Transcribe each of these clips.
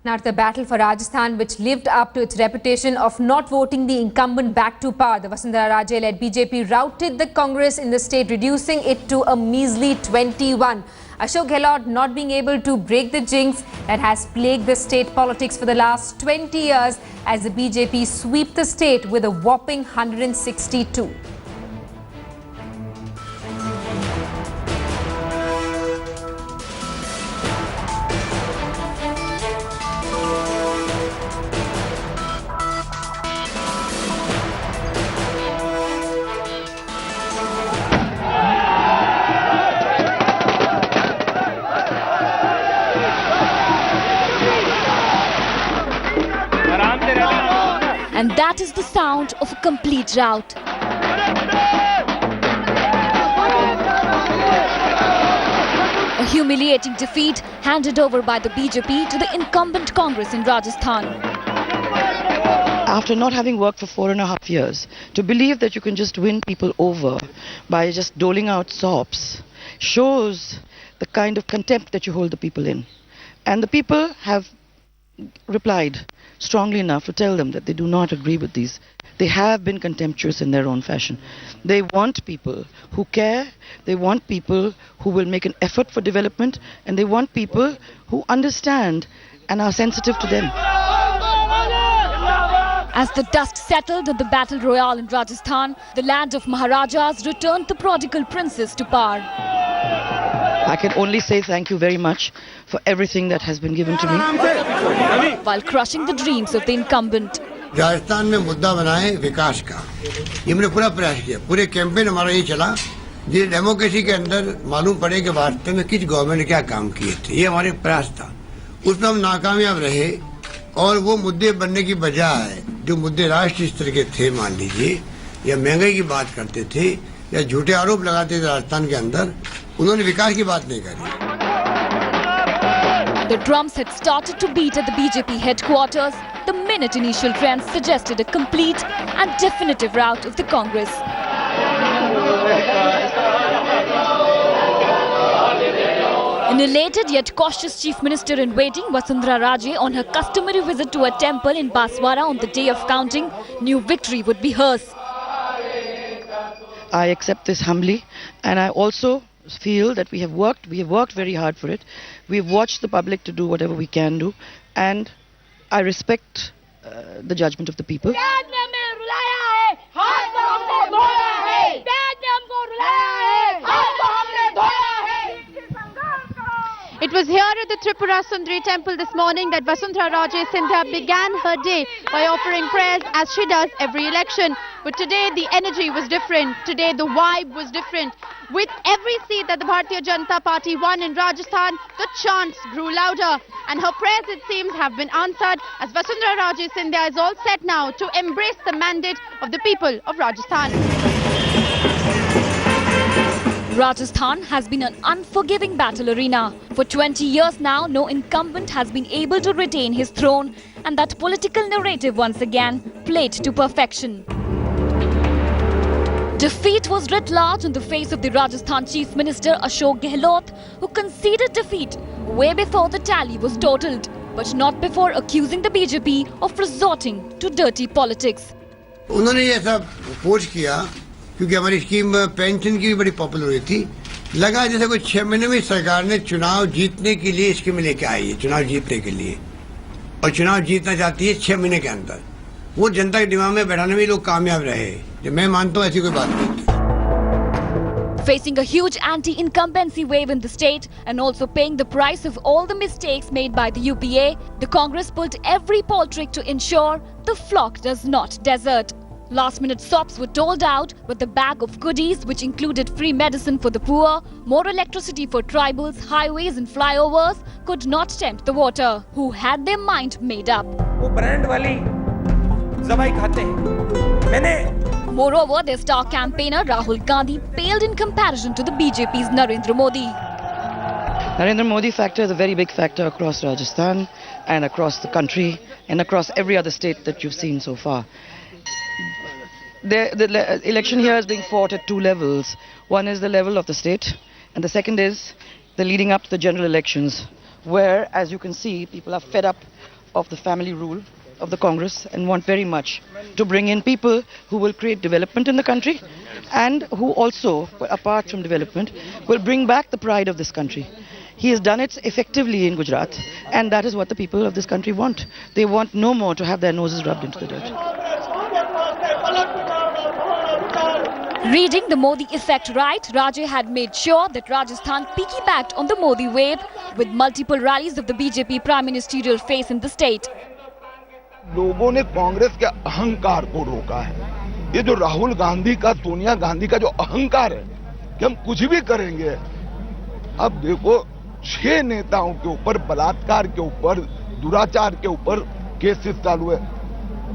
Now to the battle for Rajasthan, which lived up to its reputation of not voting the incumbent back to power. The Vasundhara Raje-led BJP routed the Congress in the state, reducing it to a measly 21. Ashok Gehlot not being able to break the jinx that has plagued the state politics for the last 20 years as the BJP sweep the state with a whopping 162. And that is the sound of a complete rout. A humiliating defeat handed over by the BJP to the incumbent Congress in Rajasthan. After not having worked for 4.5 years, to believe that you can just win people over by just doling out sops shows the kind of contempt that you hold the people in. And the people have replied strongly enough to tell them that they do not agree with these. They have been contemptuous in their own fashion. They want people who care, they want people who will make an effort for development, and they want people who understand and are sensitive to them. As the dust settled on the battle royale in Rajasthan, the land of Maharajas returned the prodigal princess to power. I can only say thank you very much for everything that has been given to me. While crushing the dreams of the incumbent. Rajasthan में मुद्दा बनाए विकास का, ये हमने पूरा प्रयास किया. पूरे कैंपेन हमारा ये चला, ये डेमोक्रेसी के अंदर मालूम पड़े कि वास्तव में किस गवर्नमेंट ने क्या काम किए थे. ये हमारे प्रयास था. उसमें हम नाकामयाब रहे और वो मुद्दे बनने की बजाय जो मुद्दे राष्ट्रीय स्तर के थे, मान लीजिए, या महंगाई की बात करते थे या झूठे आरोप लगाते थे राजस्थान के अंदर, उन्होंने विकास की बात नहीं करी. The drums had started to beat at the BJP headquarters the minute initial trends suggested a complete and definitive rout of the Congress. An elated yet cautious Chief Minister in waiting, Vasundhara Raje, on her customary visit to a temple in Baswara on the day of counting, knew victory would be hers. I accept this humbly, and I also feel that we have worked very hard for it. We've watched the public to do whatever we can do, and I respect the judgment of the people. It was here at the Tripura Sundari temple this morning that Vasundhara Raje Scindia began her day by offering prayers as she does every election. But today the energy was different. Today the vibe was different. With every seat that the Bharatiya Janata Party won in Rajasthan, the chants grew louder. And her prayers, it seems, have been answered as Vasundhara Raje Scindia is all set now to embrace the mandate of the people of Rajasthan. Rajasthan has been an unforgiving battle arena. For 20 years now, no incumbent has been able to retain his throne, and that political narrative once again played to perfection. Defeat was writ large on the face of the Rajasthan Chief Minister Ashok Gehlot, who conceded defeat way before the tally was totaled, but not before accusing the BJP of resorting to dirty politics. उन्होंने ये सब force किया क्योंकि हमारी scheme pension की भी बड़ी popular हुई थी. लगा जैसे कोई 6 महीने में सरकार ने चुनाव जीतने के लिए स्कीम लेके आई है, चुनाव जीतने के लिए, और चुनाव जीतना चाहती है 6 महीने के अंदर. वो जनता के दिमाग में बैठाने में लोग कामयाब रहे. जो मैं मानता हूँ ऐसी कोई बात नहीं. Facing a huge anti-incumbency wave in the state and also paying the price of all the mistakes made by the UPA, the Congress pulled every poll trick to ensure the flock does not desert. Last-minute sops were doled out, but the bag of goodies, which included free medicine for the poor, more electricity for tribals, highways and flyovers, could not tempt the voter, who had their mind made up. Moreover, their star campaigner Rahul Gandhi paled in comparison to the BJP's Narendra Modi. Narendra Modi factor is a very big factor across Rajasthan and across the country and across every other state that you've seen so far. The election here is being fought at 2 levels. One is the level of the state, and the second is the leading up to the general elections, where, as you can see, people are fed up of the family rule of the Congress and want very much to bring in people who will create development in the country and who also, apart from development, will bring back the pride of this country. He has done it effectively in Gujarat, and that is what the people of this country want. They want no more to have their noses rubbed into the dirt. Reading the Modi effect right, Raje had made sure that Rajasthan piggybacked on the Modi wave with multiple rallies of the BJP prime ministerial face in the state. लोगों ने कांग्रेस के अहंकार को रोका है। ये जो राहुल गांधी का, सोनिया गांधी का जो अहंकार है कि हम कुछ भी करेंगे, अब देखो 6 नेताओं के ऊपर बलात्कार के ऊपर, दुराचार के ऊपर केसेस चालू है,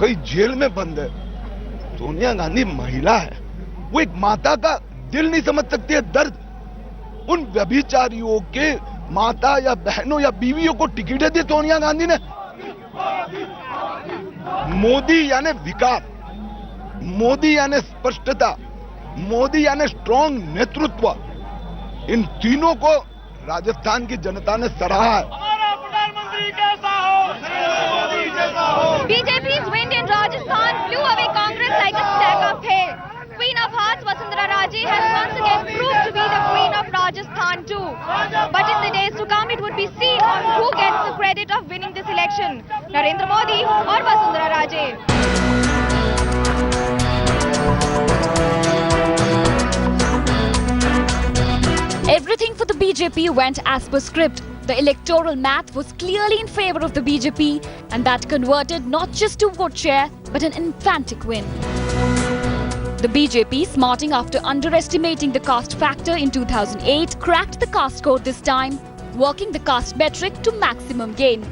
कई जेल में बंद है। सोनिया गांधी महिला है, वो एक माता का दिल नहीं समझ सकती है दर्द। उन व्यभिचारियों के माता या बहनों या बीवियों को टिकटें दी सोनिया गांधी ने। मोदी यानी विकास, मोदी यानी स्पष्टता, मोदी यानी स्ट्रॉन्ग नेतृत्व, इन तीनों को राजस्थान की जनता ने सराहा है। BJP's win in Rajasthan blew away Congress like a stack of hay. Queen of Hearts Vasundhara Raje has once again proved to be the Queen of Rajasthan too. But in the days to come, it would be seen on who gets the credit of winning this election, Narendra Modi or Vasundhara Raje. Everything for the BJP went as per script. The electoral math was clearly in favour of the BJP, and that converted not just to vote share but an emphatic win. The BJP, smarting after underestimating the caste factor in 2008, cracked the caste code this time, working the caste metric to maximum gain.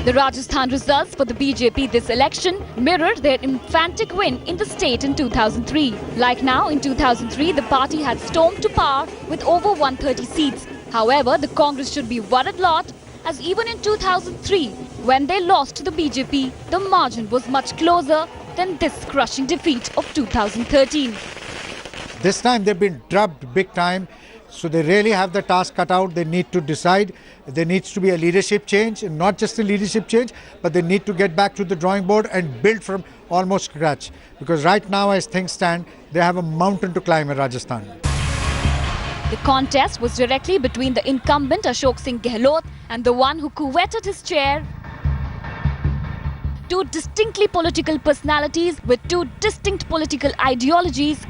The Rajasthan results for the BJP this election mirrored their emphatic win in the state in 2003. Like now, in 2003, the party had stormed to power with over 130 seats. However, the Congress should be worried lot, as even in 2003, when they lost to the BJP, the margin was much closer than this crushing defeat of 2013. This time they've been drubbed big time, so they really have the task cut out. They need to decide. There needs to be a leadership change, and not just a leadership change, but they need to get back to the drawing board and build from almost scratch. Because right now, as things stand, they have a mountain to climb in Rajasthan. The contest was directly between the incumbent Ashok Singh Gehlot and the one who coveted his chair. Two distinctly political personalities with two distinct political ideologies.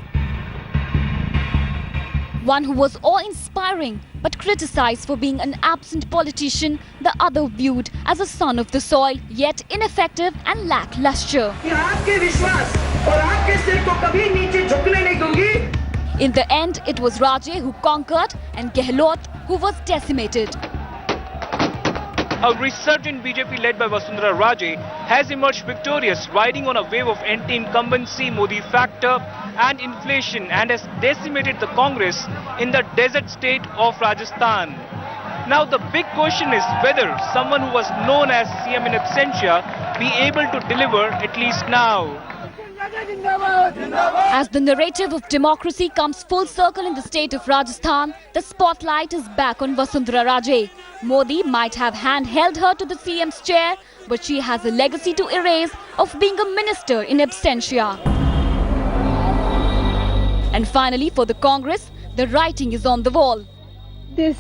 One who was awe-inspiring but criticized for being an absent politician, the other viewed as a son of the soil, yet ineffective and lackluster. In the end, it was Raje who conquered and Gehlot who was decimated. A resurgent BJP led by Vasundhara Raje has emerged victorious, riding on a wave of anti-incumbency, Modi factor and inflation, and has decimated the Congress in the desert state of Rajasthan. Now the big question is whether someone who was known as CM in absentia be able to deliver at least now. As the narrative of democracy comes full circle in the state of Rajasthan, the spotlight is back on Vasundhara Raje. Modi might have handheld her to the CM's chair, but she has a legacy to erase of being a minister in absentia. And finally, for the Congress, the writing is on the wall. This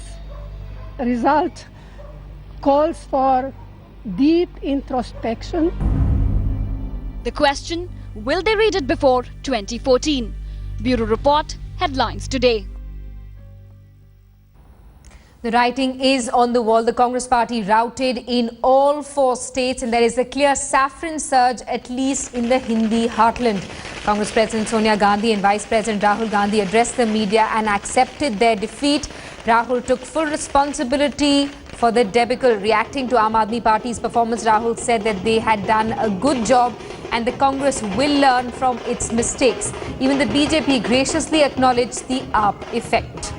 result calls for deep introspection. The question, will they read it before 2014? Bureau Report, Headlines Today. The writing is on the wall. The Congress party routed in all 4 states, and there is a clear saffron surge, at least in the Hindi heartland. Congress President Sonia Gandhi and Vice President Rahul Gandhi addressed the media and accepted their defeat. Rahul took full responsibility for the debacle. Reacting to Aam Aadmi Party's performance, Rahul said that they had done a good job and the Congress will learn from its mistakes. Even the BJP graciously acknowledged the AAP effect.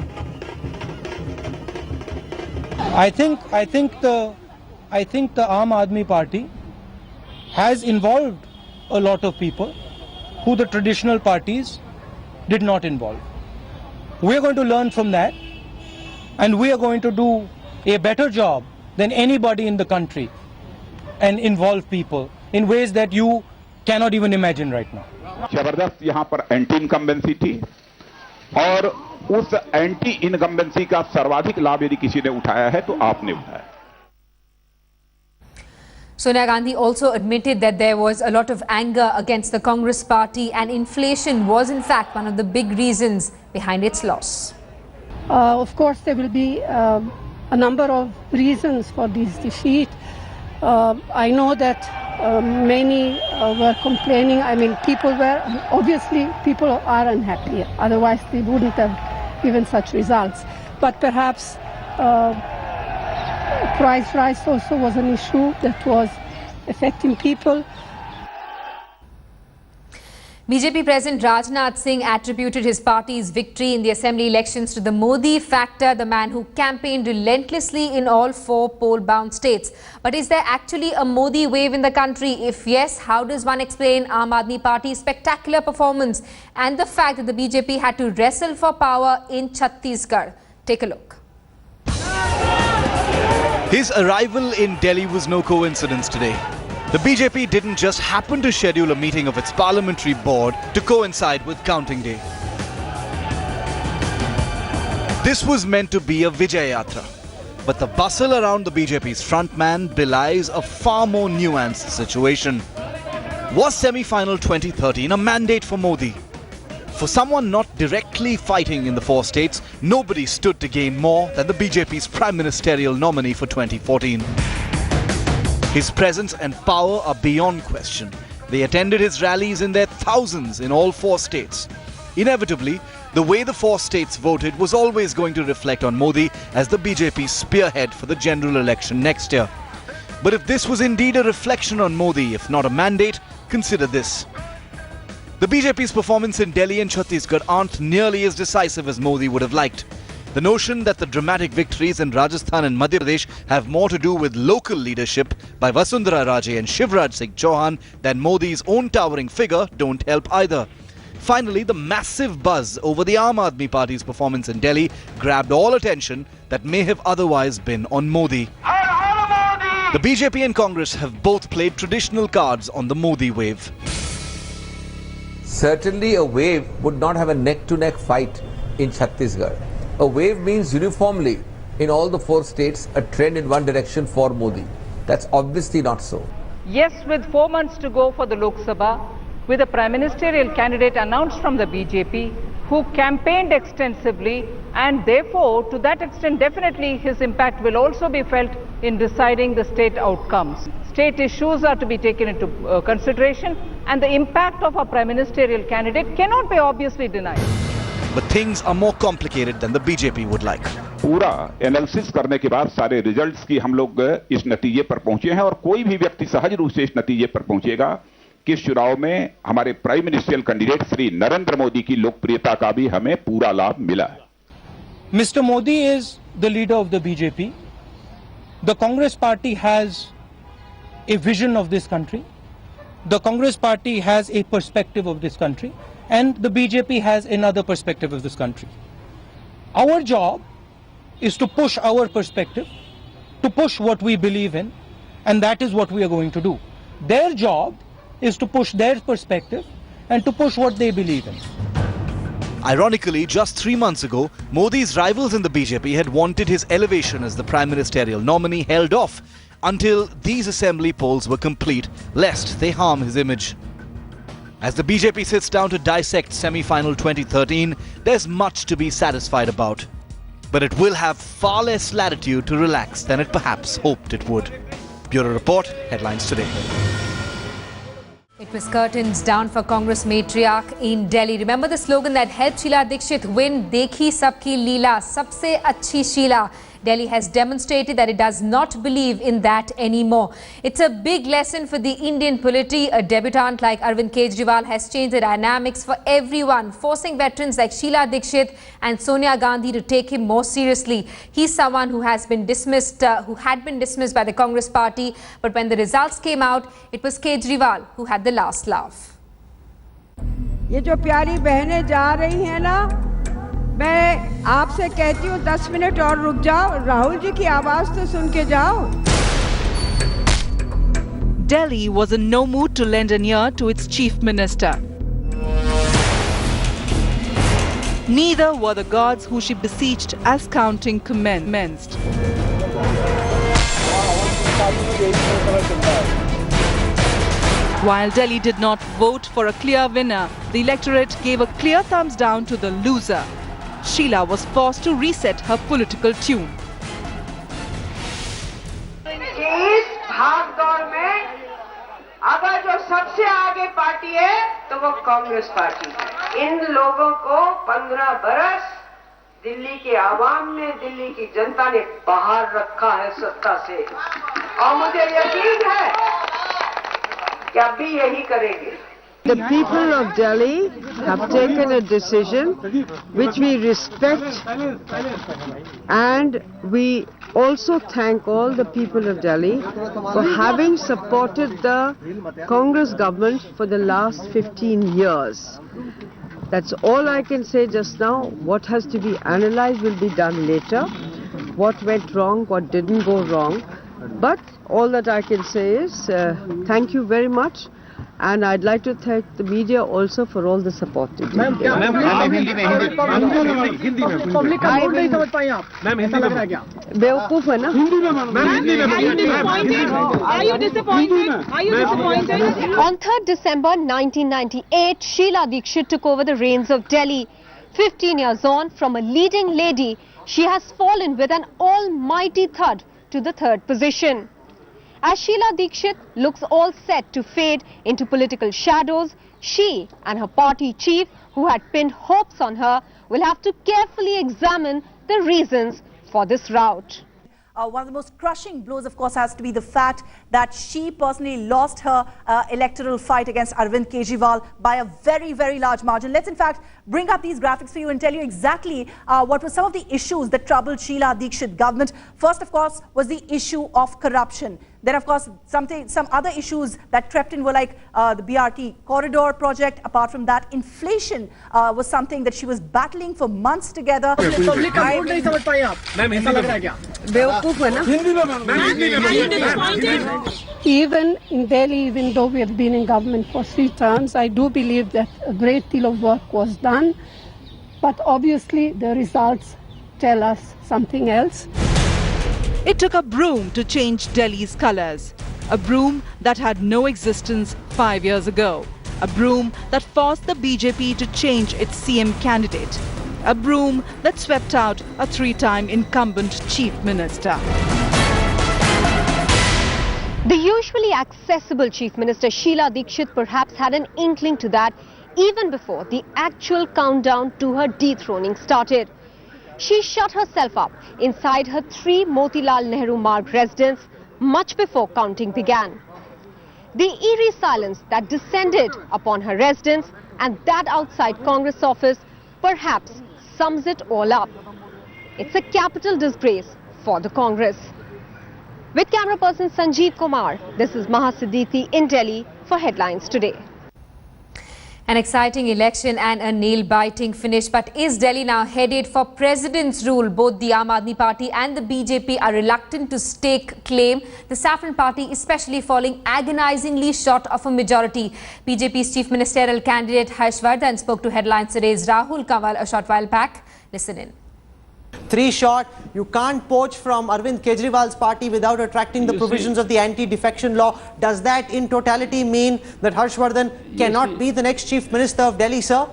I think the Aam Aadmi Party has involved a lot of people who the traditional parties did not involve. We are going to learn from that, and we are going to do a better job than anybody in the country and involve people in ways that you cannot even imagine right now. जबरदस्त यहाँ पर anti incumbency थी और उस anti incumbency का सर्वाधिक लाभ यदि किसी ने उठाया है तो आपने उठाया. Sonia Gandhi also admitted that there was a lot of anger against the Congress party and inflation was in fact one of the big reasons behind its loss. Of course, there will be a number of reasons for this defeat. I know that many were complaining. I mean, people are unhappy. Otherwise, they wouldn't have given such results. But perhaps price rise also was an issue that was affecting people. BJP President Rajnath Singh attributed his party's victory in the assembly elections to the Modi factor, the man who campaigned relentlessly in all 4 poll-bound states. But is there actually a Modi wave in the country? If yes, how does one explain Aam Aadmi Party's spectacular performance and the fact that the BJP had to wrestle for power in Chhattisgarh? Take a look. His arrival in Delhi was no coincidence today. The BJP didn't just happen to schedule a meeting of its parliamentary board to coincide with counting day. This was meant to be a Vijay Yatra, but the bustle around the BJP's frontman belies a far more nuanced situation. Was semi-final 2013 a mandate for Modi? For someone not directly fighting in the 4 states, nobody stood to gain more than the BJP's prime ministerial nominee for 2014. His presence and power are beyond question. They attended his rallies in their thousands in all 4 states. Inevitably, the way the 4 states voted was always going to reflect on Modi as the BJP's spearhead for the general election next year. But if this was indeed a reflection on Modi, if not a mandate, consider this. The BJP's performance in Delhi and Chhattisgarh aren't nearly as decisive as Modi would have liked. The notion that the dramatic victories in Rajasthan and Madhya Pradesh have more to do with local leadership by Vasundhara Raje and Shivraj Singh Chauhan than Modi's own towering figure don't help either. Finally, the massive buzz over the Aam Aadmi Party's performance in Delhi grabbed all attention that may have otherwise been on Modi. The BJP and Congress have both played traditional cards on the Modi wave. Certainly a wave would not have a neck-to-neck fight in Chhattisgarh. A wave means uniformly in all the 4 states a trend in one direction for Modi. That's obviously not so. Yes, with 4 months to go for the Lok Sabha, with a prime ministerial candidate announced from the BJP who campaigned extensively, and therefore to that extent definitely his impact will also be felt in deciding the state outcomes. State issues are to be taken into consideration, and the impact of a prime ministerial candidate cannot be obviously denied. But things are more complicated than the BJP would like. पूरा analysis करने के बाद सारे results की हम लोग इस नतीजे पर पहुंचे हैं और कोई भी व्यक्ति सहज रूप से इस नतीजे पर पहुंचेगा कि इस चुनाव में हमारे prime ministerial candidate Shri Narendra Modi की लोकप्रियता का भी हमें पूरा लाभ मिला है. Mr. Modi is the leader of the BJP. The Congress party has a vision of this country. The Congress party has a perspective of this country. And the BJP has another perspective of this country. Our job is to push our perspective, to push what we believe in, and that is what we are going to do. Their job is to push their perspective and to push what they believe in. Ironically, just 3 months ago, Modi's rivals in the BJP had wanted his elevation as the prime ministerial nominee held off until these assembly polls were complete, lest they harm his image. As the BJP sits down to dissect semi-final 2013, there's much to be satisfied about. But it will have far less latitude to relax than it perhaps hoped it would. Bureau Report, Headlines Today. It was curtains down for Congress matriarch in Delhi. Remember the slogan that helped Sheila Dikshit win, Dekhi Sabki Leela, Sabse Achhi Sheila. Delhi has demonstrated that it does not believe in that anymore. It's a big lesson for the Indian polity. A debutant like Arvind Kejriwal has changed the dynamics for everyone, forcing veterans like Sheila Dikshit and Sonia Gandhi to take him more seriously. He's someone who has been dismissed, who had been dismissed by the Congress party, but when the results came out, it was Kejriwal who had the last laugh. ये जो प्यारी बहनें जा रही हैं ना, मैं आपसे कहती हूँ 10 मिनट और रुक जाओ, राहुल जी की आवाज तो सुन के जाओ। Delhi was in no mood to lend an ear to its chief minister. Neither were the gods who she beseeched as counting commenced. While Delhi did not vote for a clear winner, the electorate gave a clear thumbs down to the loser. Sheila was forced to reset her political tune. इस भागदौड़ में अगर जो सबसे आगे party है तो वो कांग्रेस पार्टी है। इन लोगों को 15 बरस दिल्ली के आवाम ने, दिल्ली की जनता ने बाहर रखा है सत्ता से, और मुझे यकीन है कि अब भी यही करेंगे। The people of Delhi have taken a decision which we respect, and we also thank all the people of Delhi for having supported the Congress government for the last 15 years. That's all I can say just now. What has to be analyzed will be done later. What went wrong, what didn't go wrong. But all that I can say is thank you very much. And I'd like to thank the media also for all the support. बेवकूफ है ना? Are you disappointed? On 3rd December 1998, Sheila Dikshit took over the reins of Delhi. 15 years on, from a leading lady, she has fallen with an almighty thud to the 3rd position. As Sheila Dikshit looks all set to fade into political shadows, she and her party chief, who had pinned hopes on her, will have to carefully examine the reasons for this rout. One of the most crushing blows, of course, has to be the fact that she personally lost her electoral fight against Arvind Kejriwal by a very, very large margin. Let's, in fact, bring up these graphics for you and tell you exactly what were some of the issues that troubled Sheila Dikshit government. First, of course, was the issue of corruption. Then, of course, some other issues that crept in were like the BRT corridor project. Apart from that, inflation was something that she was battling for months together. Even in Delhi, even though we have been in government for 3 terms, I do believe that a great deal of work was done. But obviously, the results tell us something else. It took a broom to change Delhi's colours. A broom that had no existence 5 years ago. A broom that forced the BJP to change its CM candidate. A broom that swept out a 3-time incumbent chief minister. The usually accessible Chief Minister Sheila Dikshit perhaps had an inkling to that even before the actual countdown to her dethroning started. She shut herself up inside her 3 Motilal Nehru Marg residence much before counting began. The eerie silence that descended upon her residence and that outside Congress office perhaps sums it all up. It's a capital disgrace for the Congress. With camera person Sanjeev Kumar, this is Maha Siddiqui in Delhi for Headlines Today. An exciting election and a nail-biting finish. But is Delhi now headed for president's rule? Both the Aam Aadmi Party and the BJP are reluctant to stake claim. The Saffron Party especially falling agonizingly short of a majority. BJP's chief ministerial candidate Harshvardhan spoke to Headlines Today's Rahul Kanwal a short while back. Listen in. 3 short. You can't poach from Arvind Kejriwal's party without attracting the provisions of the anti-defection law. Does that in totality mean that Harshvardhan cannot be the next chief minister of Delhi, sir?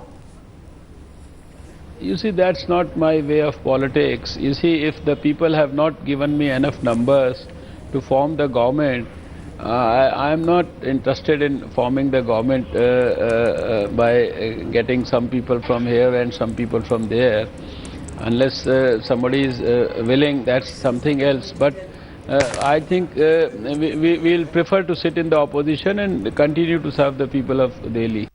You see, that's not my way of politics. You see, if the people have not given me enough numbers to form the government, I am not interested in forming the government by getting some people from here and some people from there. Unless somebody is willing, that's something else. But I think we will prefer to sit in the opposition and continue to serve the people of Delhi.